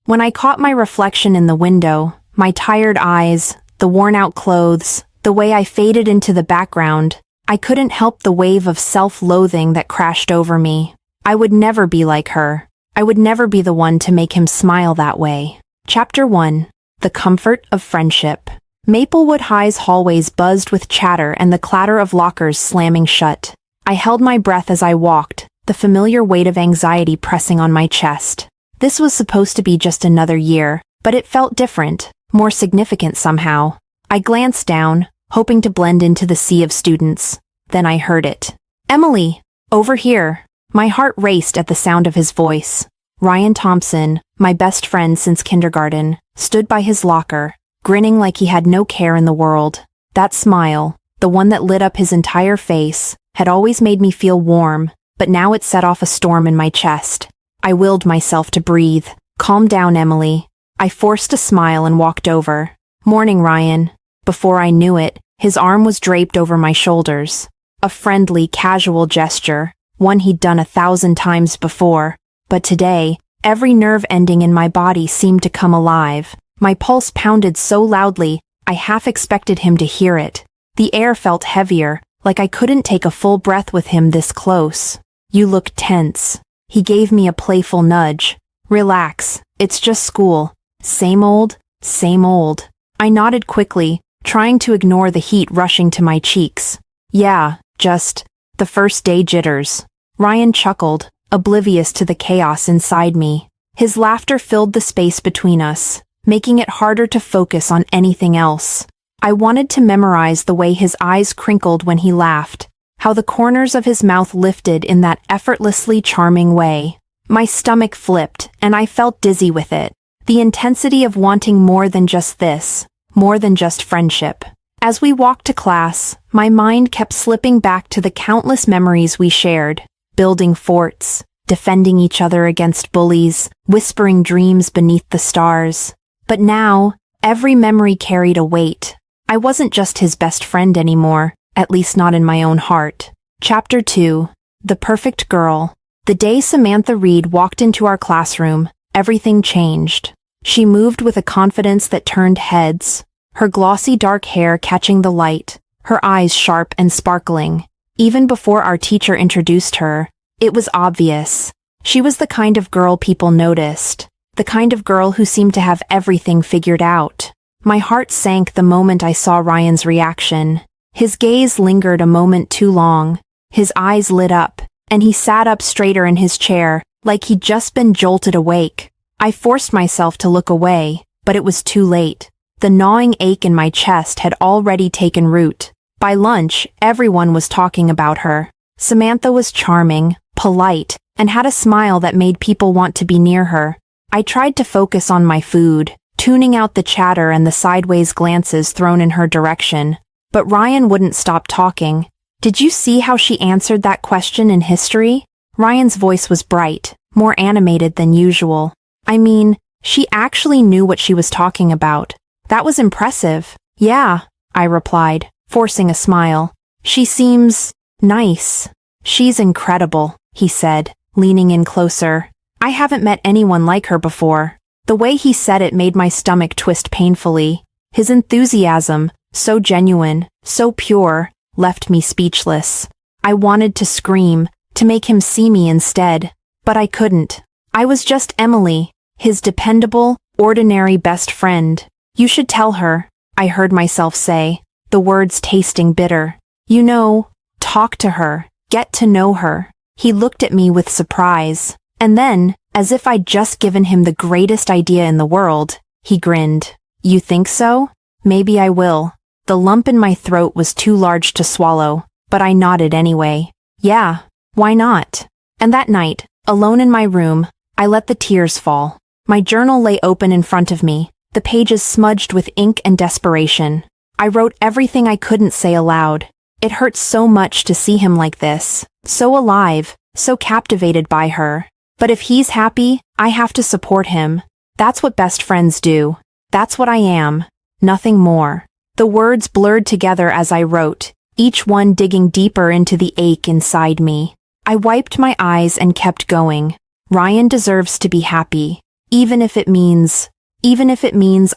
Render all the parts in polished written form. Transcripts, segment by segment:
When I caught my reflection in the window, my tired eyes, the worn-out clothes, the way I faded into the background, I couldn't help the wave of self-loathing that crashed over me. I would never be like her. I would never be the one to make him smile that way. Chapter 1. The Comfort of Friendship. Maplewood High's hallways buzzed with chatter and the clatter of lockers slamming shut. I held my breath as I walked, the familiar weight of anxiety pressing on my chest. This was supposed to be just another year, but it felt different, more significant somehow. I glanced down, hoping to blend into the sea of students. Then I heard it. "Emily! Over here!" My heart raced at the sound of his voice. Ryan Thompson, my best friend since kindergarten, stood by his locker, grinning like he had no care in the world. That smile, the one that lit up his entire face, had always made me feel warm, but now it set off a storm in my chest. I willed myself to breathe. "Calm down, Emily." I forced a smile and walked over. "Morning, Ryan." Before I knew it, his arm was draped over my shoulders. A friendly, casual gesture, one he'd done 1,000 times before. But today, every nerve ending in my body seemed to come alive. My pulse pounded so loudly, I half expected him to hear it. The air felt heavier, like I couldn't take a full breath with him this close. "You look tense." He gave me a playful nudge. "Relax, it's just school. Same old, same old." I nodded quickly, trying to ignore the heat rushing to my cheeks. "Yeah, just the first day jitters." Ryan chuckled, oblivious to the chaos inside me. His laughter filled the space between us, making it harder to focus on anything else. I wanted to memorize the way his eyes crinkled when he laughed, how the corners of his mouth lifted in that effortlessly charming way. My stomach flipped, and I felt dizzy with it. The intensity of wanting more than just this, more than just friendship. As we walked to class, my mind kept slipping back to the countless memories we shared, building forts, defending each other against bullies, whispering dreams beneath the stars. But now, every memory carried a weight. I wasn't just his best friend anymore, at least not in my own heart. Chapter 2. The Perfect Girl. The day Samantha Reed walked into our classroom, everything changed. She moved with a confidence that turned heads, her glossy dark hair catching the light, her eyes sharp and sparkling. Even before our teacher introduced her, it was obvious. She was the kind of girl people noticed, the kind of girl who seemed to have everything figured out. My heart sank the moment I saw Ryan's reaction. His gaze lingered a moment too long. His eyes lit up, and he sat up straighter in his chair, like he'd just been jolted awake. I forced myself to look away, but it was too late. The gnawing ache in my chest had already taken root. By lunch, everyone was talking about her. Samantha was charming, polite, and had a smile that made people want to be near her. I tried to focus on my food, tuning out the chatter and the sideways glances thrown in her direction. But Ryan wouldn't stop talking. "Did you see how she answered that question in history?" Ryan's voice was bright, more animated than usual. I mean, she actually knew what she was talking about. That was impressive. "Yeah," I replied, forcing a smile. "She seems nice." "She's incredible," he said, leaning in closer. I haven't met anyone like her before. The way he said it made my stomach twist painfully. His enthusiasm, so genuine, so pure, left me speechless. I wanted to scream, to make him see me instead, but I couldn't. I was just Emily, his dependable, ordinary best friend. "You should tell her," I heard myself say, the words tasting bitter. "You know, talk to her, get to know her." He looked at me with surprise, and then, as if I'd just given him the greatest idea in the world, he grinned. "You think so? Maybe I will." The lump in my throat was too large to swallow, but I nodded anyway. "Yeah, why not?" And that night, alone in my room, I let the tears fall. My journal lay open in front of me, the pages smudged with ink and desperation. I wrote everything I couldn't say aloud. It hurt so much to see him like this, so alive, so captivated by her. But if he's happy, I have to support him. That's what best friends do. That's what I am. Nothing more. The words blurred together as I wrote, each one digging deeper into the ache inside me. I wiped my eyes and kept going. Ryan deserves to be happy. even if it means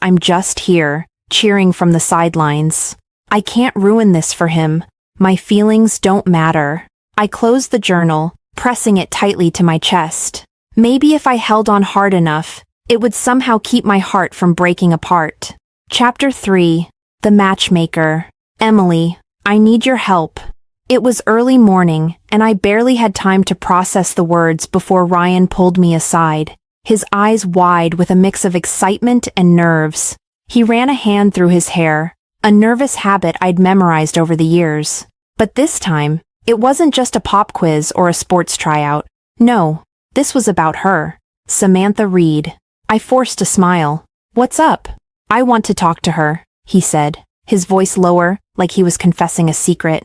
I'm just here, cheering from the sidelines. I can't ruin this for him. My feelings don't matter. I closed the journal, pressing it tightly to my chest. Maybe if I held on hard enough, it would somehow keep my heart from breaking apart. Chapter 3. The Matchmaker. Emily, I need your help. It was early morning, and I barely had time to process the words before Ryan pulled me aside, his eyes wide with a mix of excitement and nerves. He ran a hand through his hair, a nervous habit I'd memorized over the years. But this time, it wasn't just a pop quiz or a sports tryout. No, this was about her, Samantha Reed. I forced a smile. What's up? I want to talk to her, he said, his voice lower, like he was confessing a secret.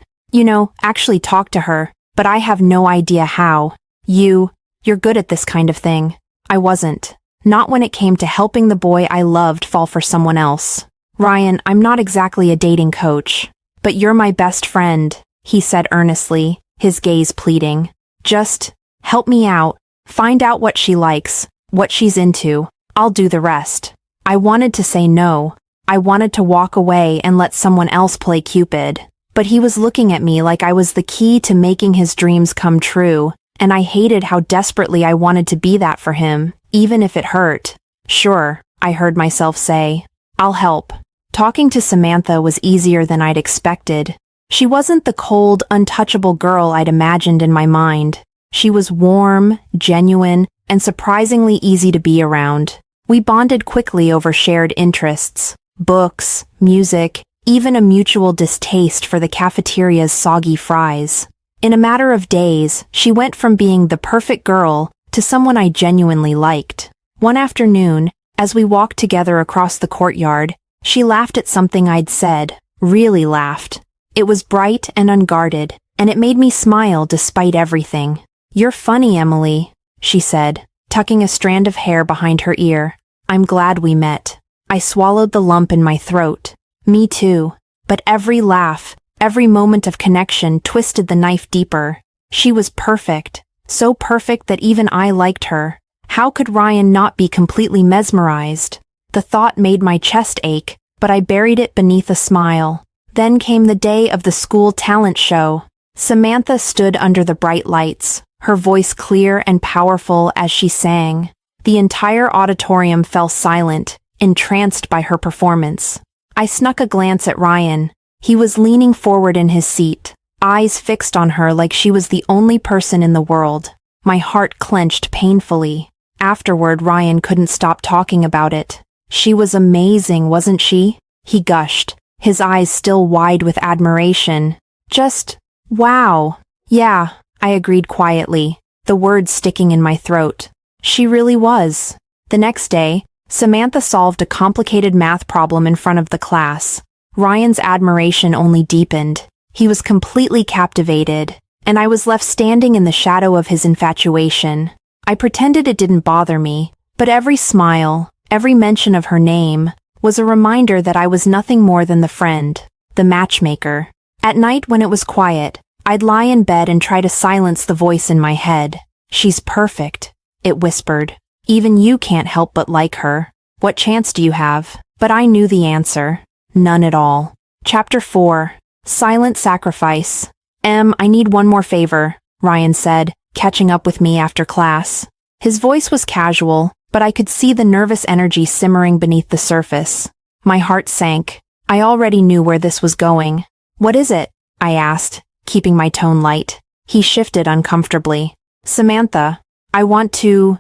Actually talk to her, but I have no idea how. You're good at this kind of thing. I wasn't. Not when it came to helping the boy I loved fall for someone else. Ryan, I'm not exactly a dating coach, but you're my best friend, he said earnestly, his gaze pleading. Just help me out. Find out what she likes, what she's into. I'll do the rest. I wanted to say no. I wanted to walk away and let someone else play Cupid. But he was looking at me like I was the key to making his dreams come true, and I hated how desperately I wanted to be that for him, even if it hurt. Sure, I heard myself say. I'll help. Talking to Samantha was easier than I'd expected. She wasn't the cold, untouchable girl I'd imagined in my mind. She was warm, genuine, and surprisingly easy to be around. We bonded quickly over shared interests, books, music, even a mutual distaste for the cafeteria's soggy fries. In a matter of days, she went from being the perfect girl to someone I genuinely liked. One afternoon, as we walked together across the courtyard, she laughed at something I'd said, really laughed. It was bright and unguarded, and it made me smile despite everything. You're funny, Emily, she said, tucking a strand of hair behind her ear. I'm glad we met. I swallowed the lump in my throat. Me too. But every laugh, every moment of connection twisted the knife deeper. She was perfect, so perfect that even I liked her. How could Ryan not be completely mesmerized? The thought made my chest ache, but I buried it beneath a smile. Then came the day of the school talent show. Samantha stood under the bright lights, her voice clear and powerful as she sang. The entire auditorium fell silent, entranced by her performance. I snuck a glance at Ryan. He was leaning forward in his seat, eyes fixed on her like she was the only person in the world. My heart clenched painfully. Afterward, Ryan couldn't stop talking about it. She was amazing, wasn't she? He gushed, his eyes still wide with admiration. Just, wow. Yeah, I agreed quietly, the words sticking in my throat. She really was. The next day, Samantha solved a complicated math problem in front of the class. Ryan's admiration only deepened. He was completely captivated, and I was left standing in the shadow of his infatuation. I pretended it didn't bother me, but every smile, every mention of her name, was a reminder that I was nothing more than the friend, the matchmaker. At night when it was quiet, I'd lie in bed and try to silence the voice in my head. She's perfect, it whispered. Even you can't help but like her. What chance do you have? But I knew the answer. None at all. Chapter 4. Silent Sacrifice. I need one more favor, Ryan said, catching up with me after class. His voice was casual, but I could see the nervous energy simmering beneath the surface. My heart sank. I already knew where this was going. What is it? I asked, keeping my tone light. He shifted uncomfortably. Samantha, I want to,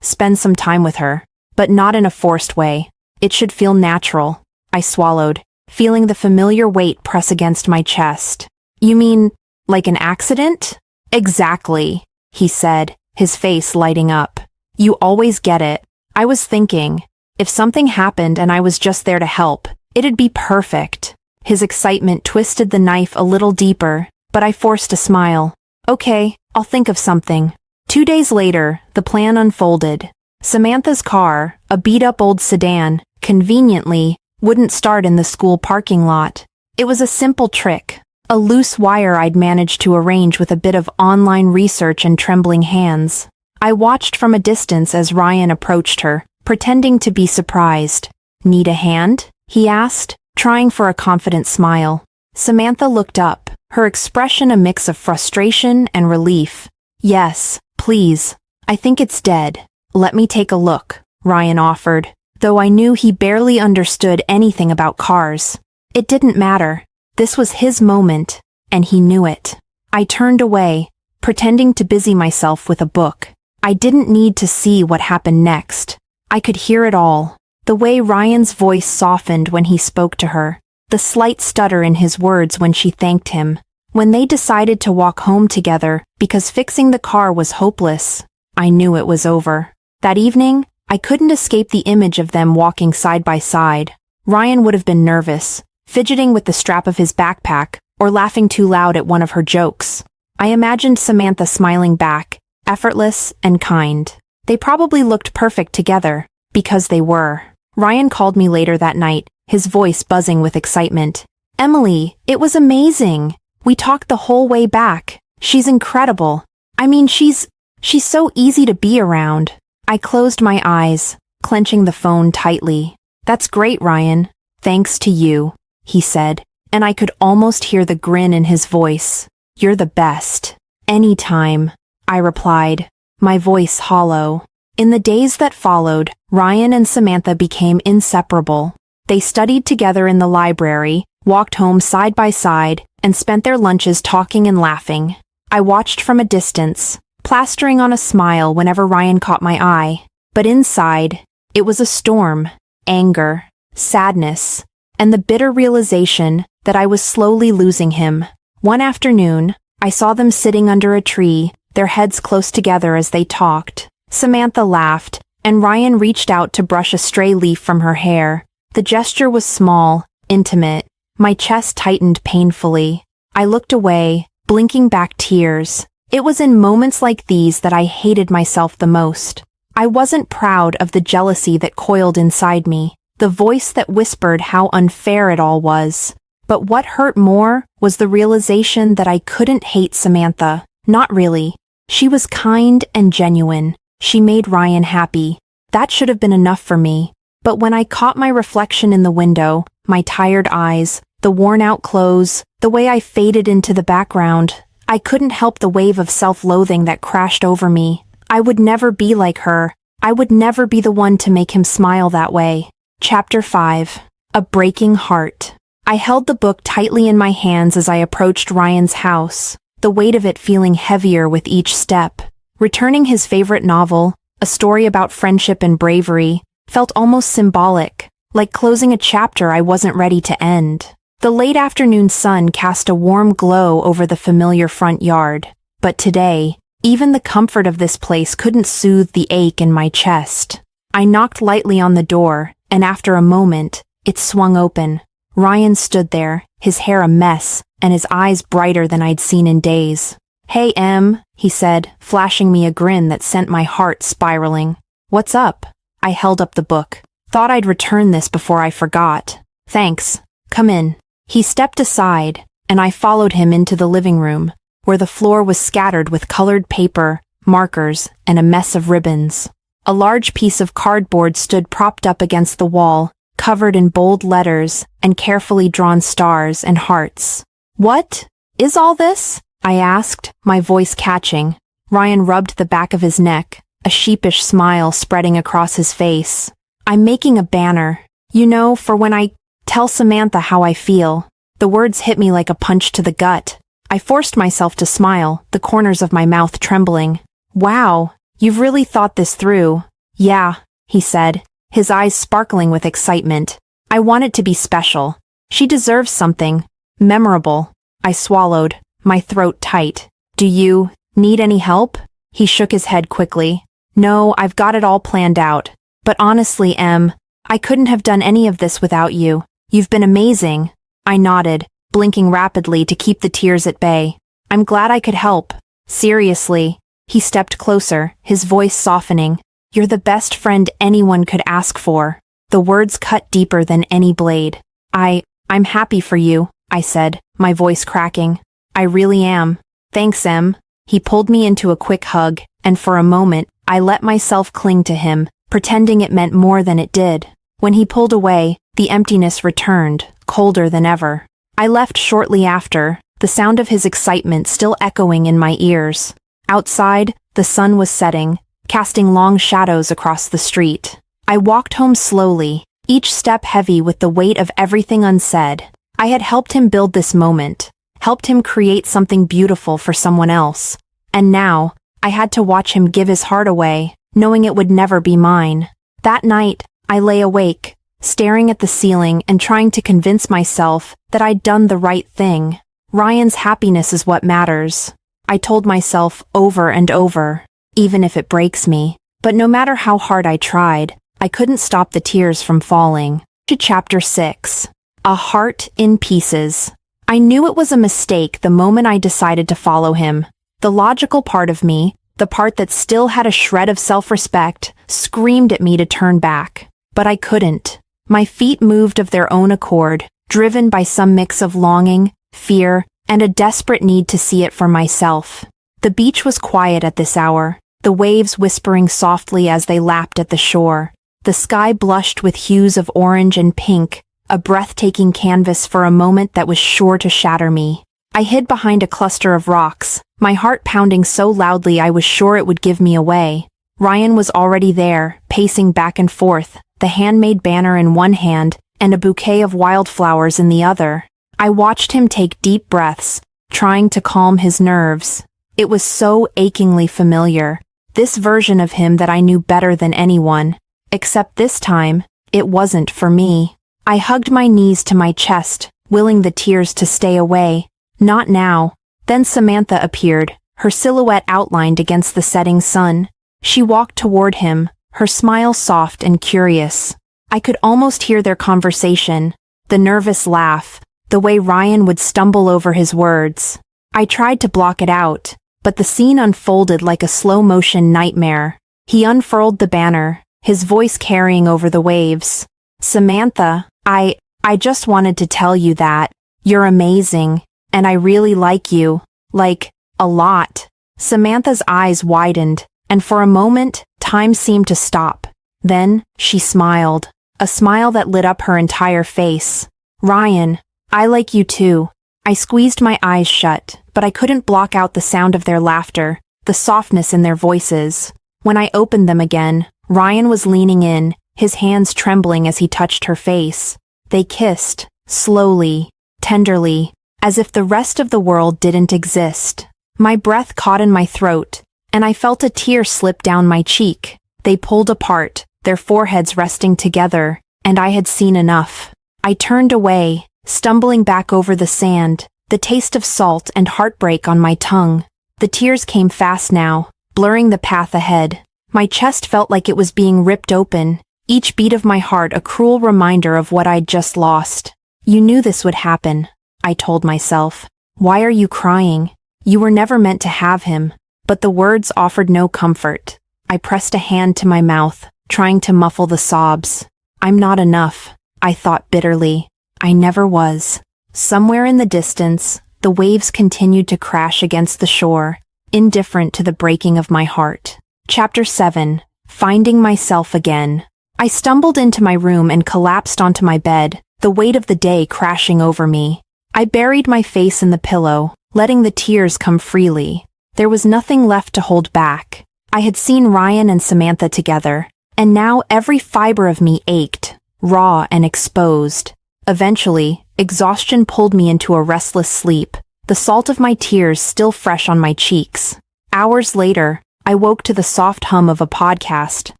spend some time with her, but not in a forced way. It should feel natural. I swallowed, feeling the familiar weight press against my chest. You mean, like an accident? Exactly, he said, his face lighting up. You always get it. I was thinking, if something happened and I was just there to help, it'd be perfect. His excitement twisted the knife a little deeper, but I forced a smile. Okay, I'll think of something. 2 days later, the plan unfolded. Samantha's car, a beat-up old sedan, conveniently, wouldn't start in the school parking lot. It was a simple trick, a loose wire I'd managed to arrange with a bit of online research and trembling hands. I watched from a distance as Ryan approached her, pretending to be surprised. "Need a hand?" he asked, trying for a confident smile. Samantha looked up, her expression a mix of frustration and relief. "Yes, please. I think it's dead. Let me take a look," Ryan offered, though I knew he barely understood anything about cars. It didn't matter. This was his moment, and he knew it. I turned away, pretending to busy myself with a book. I didn't need to see what happened next. I could hear it all. The way Ryan's voice softened when he spoke to her, the slight stutter in his words when she thanked him, when they decided to walk home together because fixing the car was hopeless. I knew it was over. That evening, I couldn't escape the image of them walking side by side. Ryan would have been nervous, fidgeting with the strap of his backpack, or laughing too loud at one of her jokes. I imagined Samantha smiling back, effortless and kind. They probably looked perfect together, because they were. Ryan called me later that night, his voice buzzing with excitement. "Emily, it was amazing. We talked the whole way back. She's incredible. I mean, she's so easy to be around." I closed my eyes, clenching the phone tightly. "That's great, Ryan. Thanks to you," he said, and I could almost hear the grin in his voice. "You're the best." "Anytime," I replied, my voice hollow. In the days that followed, Ryan and Samantha became inseparable. They studied together in the library, walked home side by side, and spent their lunches talking and laughing. I watched from a distance, plastering on a smile whenever Ryan caught my eye. But inside, it was a storm, anger, sadness, and the bitter realization that I was slowly losing him. One afternoon, I saw them sitting under a tree, their heads close together as they talked. Samantha laughed, and Ryan reached out to brush a stray leaf from her hair. The gesture was small, intimate. My chest tightened painfully. I looked away, blinking back tears. It was in moments like these that I hated myself the most. I wasn't proud of the jealousy that coiled inside me, the voice that whispered how unfair it all was. But what hurt more was the realization that I couldn't hate Samantha. Not really. She was kind and genuine. She made Ryan happy. That should have been enough for me. But when I caught my reflection in the window, my tired eyes, the worn-out clothes, the way I faded into the background, I couldn't help the wave of self-loathing that crashed over me. I would never be like her. I would never be the one to make him smile that way. Chapter 5. A Breaking Heart. I held the book tightly in my hands as I approached Ryan's house, the weight of it feeling heavier with each step. Returning his favorite novel, a story about friendship and bravery, felt almost symbolic, like closing a chapter I wasn't ready to end. The late afternoon sun cast a warm glow over the familiar front yard, but today, even the comfort of this place couldn't soothe the ache in my chest. I knocked lightly on the door, and after a moment, it swung open. Ryan stood there, his hair a mess, and his eyes brighter than I'd seen in days. "Hey, Em," he said, flashing me a grin that sent my heart spiraling. "What's up?" I held up the book. "Thought I'd return this before I forgot." "Thanks. Come in." He stepped aside, and I followed him into the living room, where the floor was scattered with colored paper, markers, and a mess of ribbons. A large piece of cardboard stood propped up against the wall, covered in bold letters and carefully drawn stars and hearts. "What is all this?" I asked, my voice catching. Ryan rubbed the back of his neck, a sheepish smile spreading across his face. "I'm making a banner. You know, for when I tell Samantha how I feel." The words hit me like a punch to the gut. I forced myself to smile, the corners of my mouth trembling. "Wow, you've really thought this through." "Yeah," he said, his eyes sparkling with excitement. "I want it to be special. She deserves something memorable." I swallowed, my throat tight. "Do you need any help?" He shook his head quickly. "No, I've got it all planned out. But honestly, Em, I couldn't have done any of this without you. You've been amazing." I nodded, blinking rapidly to keep the tears at bay. "I'm glad I could help. Seriously." He stepped closer, his voice softening. "You're the best friend anyone could ask for." The words cut deeper than any blade. I'm happy for you," I said, my voice cracking. "I really am. Thanks, Em." He pulled me into a quick hug, and for a moment, I let myself cling to him, pretending it meant more than it did. When he pulled away, the emptiness returned, colder than ever. I left shortly after, the sound of his excitement still echoing in my ears. Outside, the sun was setting, casting long shadows across the street. I walked home slowly, each step heavy with the weight of everything unsaid. I had helped him build this moment, helped him create something beautiful for someone else. And now, I had to watch him give his heart away, knowing it would never be mine. That night, I lay awake, staring at the ceiling and trying to convince myself that I'd done the right thing. Ryan's happiness is what matters, I told myself over and over, even if it breaks me. But no matter how hard I tried, I couldn't stop the tears from falling. To Chapter 6. A Heart in Pieces. I knew it was a mistake the moment I decided to follow him. The logical part of me, the part that still had a shred of self-respect, screamed at me to turn back. But I couldn't. My feet moved of their own accord, driven by some mix of longing, fear, and a desperate need to see it for myself. The beach was quiet at this hour, the waves whispering softly as they lapped at the shore. The sky blushed with hues of orange and pink, a breathtaking canvas for a moment that was sure to shatter me. I hid behind a cluster of rocks, my heart pounding so loudly I was sure it would give me away. Ryan was already there, pacing back and forth, the handmade banner in one hand and a bouquet of wildflowers in the other. I watched him take deep breaths, trying to calm his nerves. It was so achingly familiar, this version of him that I knew better than anyone. Except this time, it wasn't for me. I hugged my knees to my chest, willing the tears to stay away. Not now. Then Samantha appeared, her silhouette outlined against the setting sun. She walked toward him, her smile soft and curious. I could almost hear their conversation, the nervous laugh, the way Ryan would stumble over his words. I tried to block it out, but the scene unfolded like a slow-motion nightmare. He unfurled the banner, his voice carrying over the waves. Samantha, I just wanted to tell you that. You're amazing, and I really like you. Like, a lot. Samantha's eyes widened, and for a moment, time seemed to stop. Then, she smiled. A smile that lit up her entire face. Ryan, I like you too. I squeezed my eyes shut, but I couldn't block out the sound of their laughter, the softness in their voices. When I opened them again, Ryan was leaning in, his hands trembling as he touched her face. They kissed, slowly, tenderly, as if the rest of the world didn't exist. My breath caught in my throat, and I felt a tear slip down my cheek. They pulled apart, their foreheads resting together, and I had seen enough. I turned away, stumbling back over the sand, the taste of salt and heartbreak on my tongue. The tears came fast now, blurring the path ahead. My chest felt like it was being ripped open, each beat of my heart a cruel reminder of what I'd just lost. You knew this would happen, I told myself. Why are you crying? You were never meant to have him. But the words offered no comfort. I pressed a hand to my mouth, trying to muffle the sobs. I'm not enough, I thought bitterly. I never was. Somewhere in the distance, the waves continued to crash against the shore, indifferent to the breaking of my heart. Chapter 7. Finding Myself Again. I stumbled into my room and collapsed onto my bed, the weight of the day crashing over me. I buried my face in the pillow, letting the tears come freely. There was nothing left to hold back. I had seen Ryan and Samantha together, and now every fiber of me ached, raw and exposed. Eventually, exhaustion pulled me into a restless sleep, the salt of my tears still fresh on my cheeks. Hours later, I woke to the soft hum of a podcast,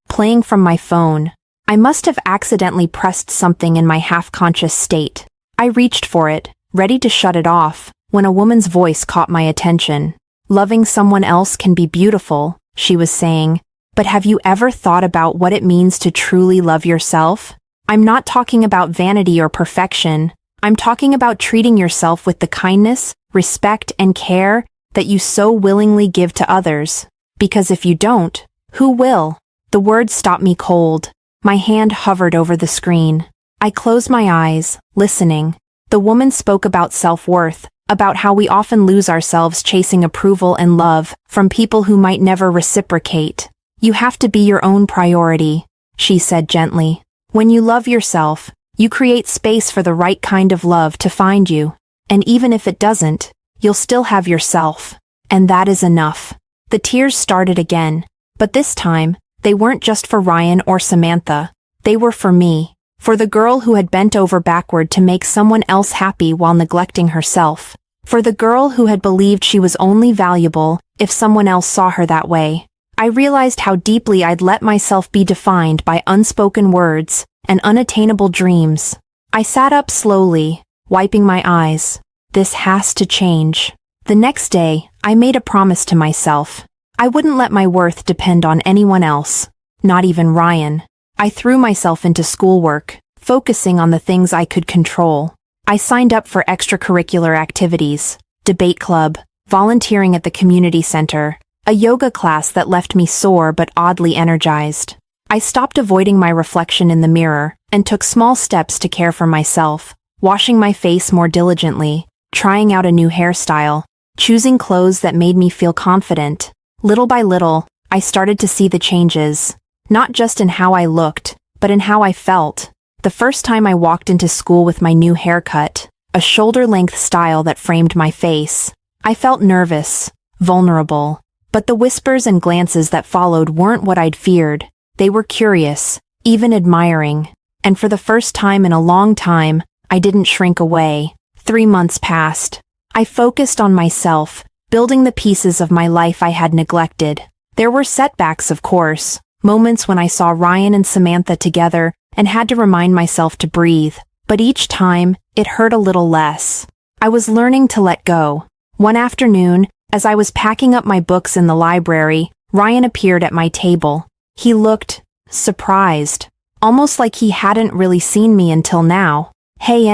playing from my phone. I must have accidentally pressed something in my half-conscious state. I reached for it, ready to shut it off, when a woman's voice caught my attention. Loving someone else can be beautiful, she was saying, but have you ever thought about what it means to truly love yourself? I'm not talking about vanity or perfection. I'm talking about treating yourself with the kindness, respect, and care that you so willingly give to others. Because if you don't, who will? The words stopped me cold. My hand hovered over the screen. I closed my eyes, listening. The woman spoke about self-worth, about how we often lose ourselves chasing approval and love from people who might never reciprocate. You have to be your own priority, she said gently. When you love yourself, you create space for the right kind of love to find you. And even if it doesn't, you'll still have yourself. And that is enough. The tears started again. But this time, they weren't just for Ryan or Samantha. They were for me. For the girl who had bent over backward to make someone else happy while neglecting herself. For the girl who had believed she was only valuable if someone else saw her that way. I realized how deeply I'd let myself be defined by unspoken words and unattainable dreams. I sat up slowly, wiping my eyes. This has to change. The next day, I made a promise to myself. I wouldn't let my worth depend on anyone else, not even Ryan. I threw myself into schoolwork, focusing on the things I could control. I signed up for extracurricular activities, debate club, volunteering at the community center, a yoga class that left me sore but oddly energized. I stopped avoiding my reflection in the mirror and took small steps to care for myself, washing my face more diligently, trying out a new hairstyle, choosing clothes that made me feel confident. Little by little, I started to see the changes, not just in how I looked, but in how I felt. The first time I walked into school with my new haircut, a shoulder-length style that framed my face, I felt nervous, vulnerable. But the whispers and glances that followed weren't what I'd feared. They were curious, even admiring. And for the first time in a long time, I didn't shrink away. 3 months passed. I focused on myself, building the pieces of my life I had neglected. There were setbacks, of course, moments when I saw Ryan and Samantha together and had to remind myself to breathe. But each time, it hurt a little less. I was learning to let go. One afternoon, as I was packing up my books in the library, Ryan appeared at my table. He looked surprised, almost like he hadn't really seen me until now. "Hey,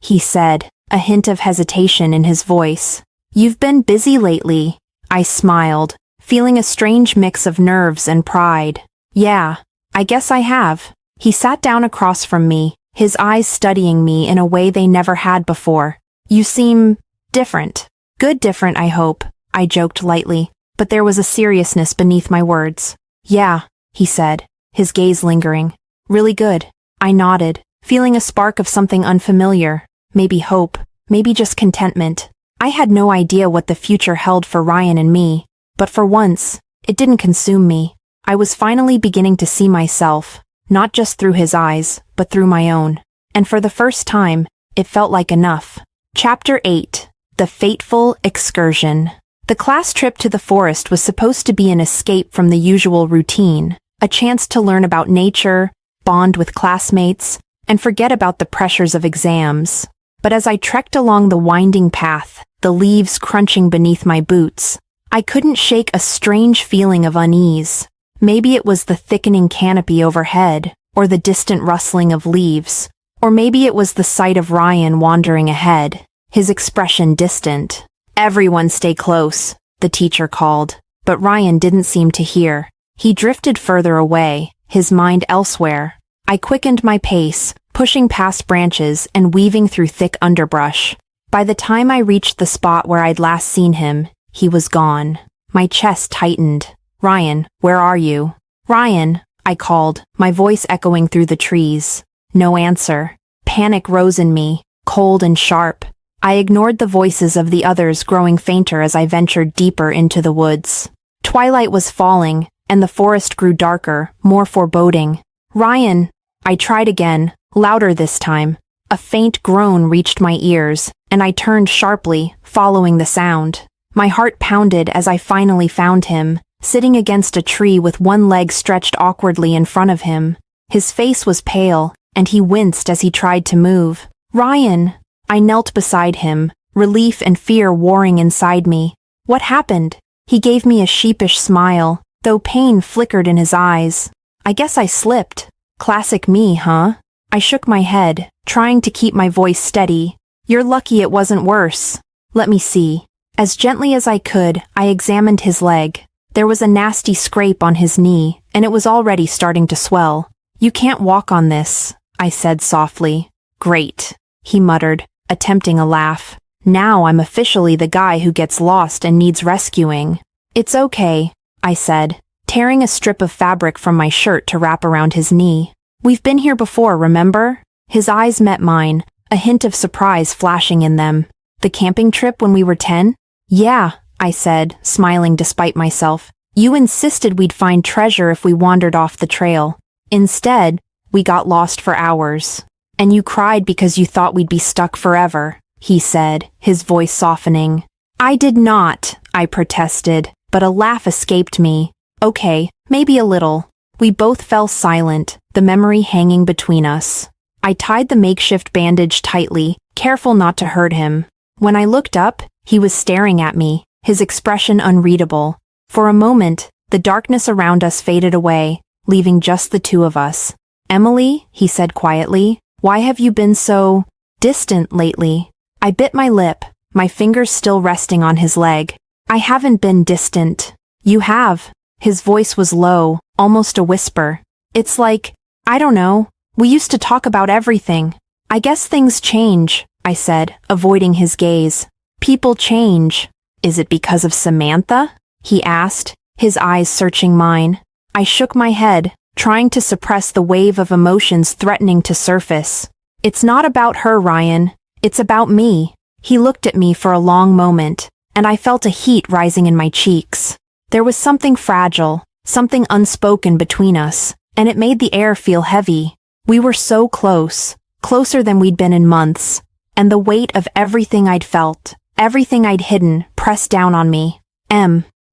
he said, a hint of hesitation in his voice. "You've been busy lately." I smiled, feeling a strange mix of nerves and pride. "Yeah, I guess I have." He sat down across from me, his eyes studying me in a way they never had before. "You seem different." "Good different, I hope," I joked lightly, but there was a seriousness beneath my words. "Yeah," he said, his gaze lingering. "Really good." I nodded, feeling a spark of something unfamiliar. Maybe hope, maybe just contentment. I had no idea what the future held for Ryan and me, but for once, it didn't consume me. I was finally beginning to see myself, not just through his eyes, but through my own. And for the first time, it felt like enough. Chapter 8. The Fateful Excursion. The class trip to the forest was supposed to be an escape from the usual routine, a chance to learn about nature, bond with classmates, and forget about the pressures of exams. But as I trekked along the winding path, the leaves crunching beneath my boots, I couldn't shake a strange feeling of unease. Maybe it was the thickening canopy overhead, or the distant rustling of leaves, or maybe it was the sight of Ryan wandering ahead, his expression distant. "Everyone stay close," the teacher called, but Ryan didn't seem to hear. He drifted further away, his mind elsewhere. I quickened my pace, pushing past branches and weaving through thick underbrush. By the time I reached the spot where I'd last seen him, he was gone. My chest tightened. "Ryan, where are you?" "Ryan," I called, my voice echoing through the trees. No answer. Panic rose in me, cold and sharp. I ignored the voices of the others growing fainter as I ventured deeper into the woods. Twilight was falling, and the forest grew darker, more foreboding. "Ryan!" I tried again, louder this time. A faint groan reached my ears, and I turned sharply, following the sound. My heart pounded as I finally found him, sitting against a tree with one leg stretched awkwardly in front of him. His face was pale, and he winced as he tried to move. "Ryan!" I knelt beside him, relief and fear warring inside me. "What happened?" He gave me a sheepish smile, though pain flickered in his eyes. "I guess I slipped." "Classic me, huh?" I shook my head, trying to keep my voice steady. "You're lucky it wasn't worse." "Let me see." As gently as I could, I examined his leg. There was a nasty scrape on his knee, and it was already starting to swell. "You can't walk on this," I said softly. "Great," he muttered, attempting a laugh. "Now I'm officially the guy who gets lost and needs rescuing." "It's okay," I said. tearing a strip of fabric from my shirt to wrap around his knee. "We've been here before, remember?" His eyes met mine, a hint of surprise flashing in them. "The camping trip when we were 10? "Yeah," I said, smiling despite myself. "You insisted we'd find treasure if we wandered off the trail. Instead, we got lost for hours. And you cried because you thought we'd be stuck forever," he said, his voice softening. "I did not," I protested, but a laugh escaped me. "Okay, maybe a little." We both fell silent, the memory hanging between us. I tied the makeshift bandage tightly, careful not to hurt him. When I looked up, he was staring at me, his expression unreadable. For a moment, the darkness around us faded away, leaving just the two of us. "Emily," he said quietly, "why have you been so distant lately?" I bit my lip, my fingers still resting on his leg. "I haven't been distant." "You have." His voice was low, almost a whisper. "It's like, I don't know, we used to talk about everything." "I guess things change," I said, avoiding his gaze. "People change." "Is it because of Samantha?" he asked, his eyes searching mine. I shook my head, trying to suppress the wave of emotions threatening to surface. "It's not about her, Ryan. It's about me." He looked at me for a long moment, and I felt a heat rising in my cheeks. There was something fragile, something unspoken between us, and it made the air feel heavy. We were so close, closer than we'd been in months, and the weight of everything I'd felt, everything I'd hidden, pressed down on me.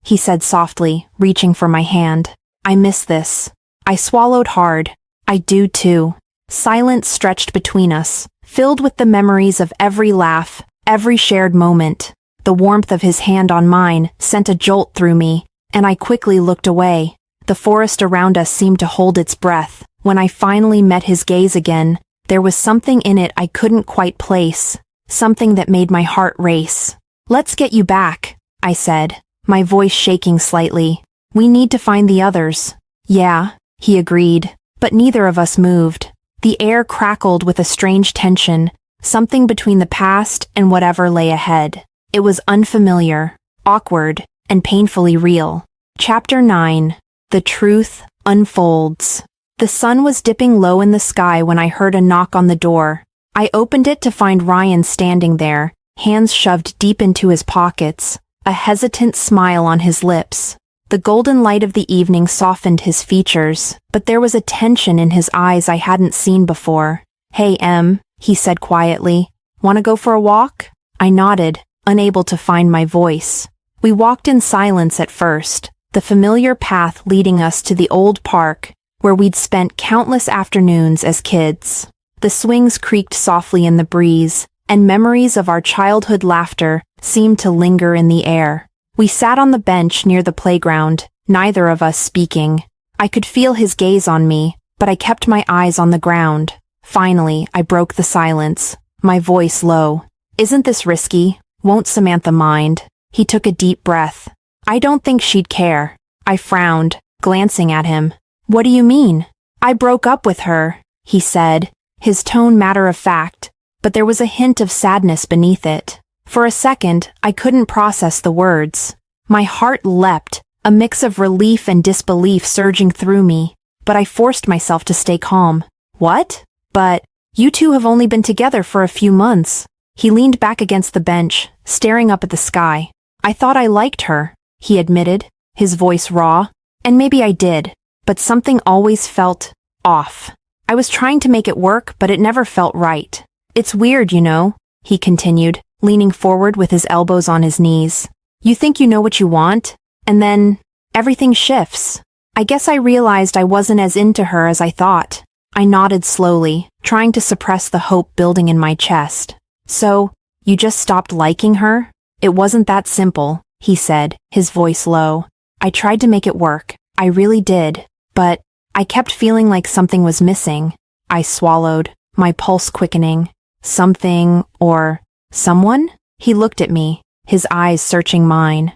He said softly, reaching for my hand. "I miss this." I swallowed hard. "I do too." Silence stretched between us, filled with the memories of every laugh, every shared moment. The warmth of his hand on mine sent a jolt through me, and I quickly looked away. The forest around us seemed to hold its breath. When I finally met his gaze again, there was something in it I couldn't quite place, something that made my heart race. "Let's get you back," I said, my voice shaking slightly. "We need to find the others." "Yeah," he agreed, but neither of us moved. The air crackled with a strange tension, something between the past and whatever lay ahead. It was unfamiliar, awkward, and painfully real. Chapter 9. The Truth Unfolds. The sun was dipping low in the sky when I heard a knock on the door. I opened it to find Ryan standing there, hands shoved deep into his pockets, a hesitant smile on his lips. The golden light of the evening softened his features, but there was a tension in his eyes I hadn't seen before. "Hey, Em," he said quietly. "Want to go for a walk?" I nodded, unable to find my voice. We walked in silence at first, the familiar path leading us to the old park, where we'd spent countless afternoons as kids. The swings creaked softly in the breeze, and memories of our childhood laughter seemed to linger in the air. We sat on the bench near the playground, neither of us speaking. I could feel his gaze on me, but I kept my eyes on the ground. Finally, I broke the silence, my voice low. "Isn't this risky? Won't Samantha mind?" He took a deep breath. "I don't think she'd care." I frowned, glancing at him. "What do you mean?" "I broke up with her," he said, his tone matter-of-fact, but there was a hint of sadness beneath it. For a second, I couldn't process the words. My heart leapt, a mix of relief and disbelief surging through me, but I forced myself to stay calm. "What? But you two have only been together for a few months." He leaned back against the bench, staring up at the sky. "I thought I liked her," he admitted, his voice raw. "And maybe I did, but something always felt off. I was trying to make it work, but it never felt right. It's weird, you know," he continued, leaning forward with his elbows on his knees. "You think you know what you want, and then everything shifts." I guess I realized I wasn't as into her as I thought. I nodded slowly, trying to suppress the hope building in my chest. "So, you just stopped liking her?" "It wasn't that simple," he said, his voice low. "I tried to make it work. I really did. But I kept feeling like something was missing." I swallowed, my pulse quickening. "Something or someone?" He looked at me, his eyes searching mine.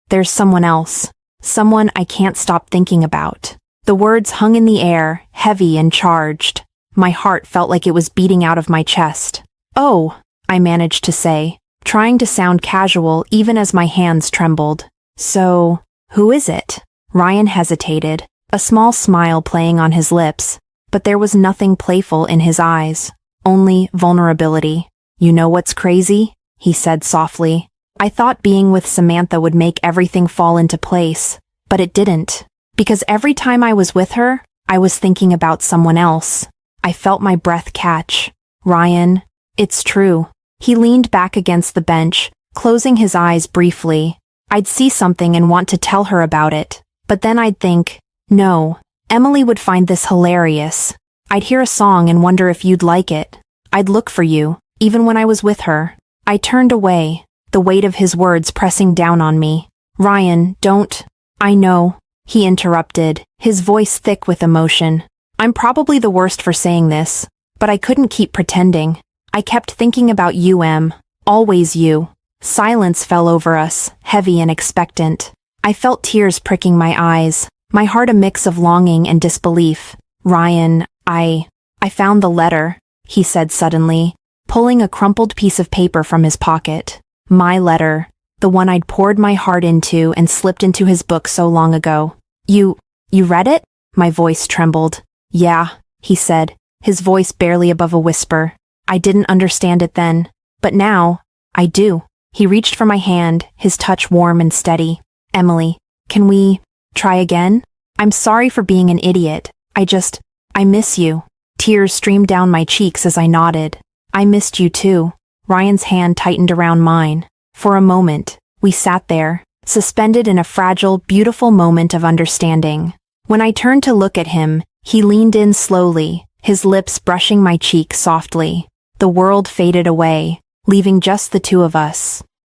There's someone else. Someone I can't stop thinking about." The words hung in the air, heavy and charged. My heart felt like it was beating out of my chest. "Oh," I managed to say, trying to sound casual even as my hands trembled. "So, who is it?" Ryan hesitated, a small smile playing on his lips, but there was nothing playful in his eyes, only vulnerability. "You know what's crazy?" he said softly. "I thought being with Samantha would make everything fall into place, but it didn't. Because every time I was with her, I was thinking about someone else." I felt my breath catch. "Ryan, it's true." He leaned back against the bench, closing his eyes briefly. I'd see something and want to tell her about it, but then I'd think, no, Emily would find this hilarious. I'd hear a song and wonder if you'd like it. I'd look for you, even when I was with her. I turned away, the weight of his words pressing down on me. "Ryan, don't." "I know," he interrupted, his voice thick with emotion. "I'm probably the worst for saying this, but I couldn't keep pretending. I kept thinking about you, Em. Always you." Silence fell over us, heavy and expectant. I felt tears pricking my eyes, my heart a mix of longing and disbelief. "Ryan, I found the letter," he said suddenly, pulling a crumpled piece of paper from his pocket. My letter, the one I'd poured my heart into and slipped into his book so long ago. You read it?" My voice trembled. "Yeah," he said, his voice barely above a whisper. "I didn't understand it then, but now, I do." He reached for my hand, his touch warm and steady. "Emily, can we try again? I'm sorry for being an idiot. I miss you." Tears streamed down my cheeks as I nodded. "I missed you too." Ryan's hand tightened around mine. For a moment, we sat there, suspended in a fragile, beautiful moment of understanding. When I turned to look at him, he leaned in slowly, his lips brushing my cheek softly. The world faded away, leaving just the two of us.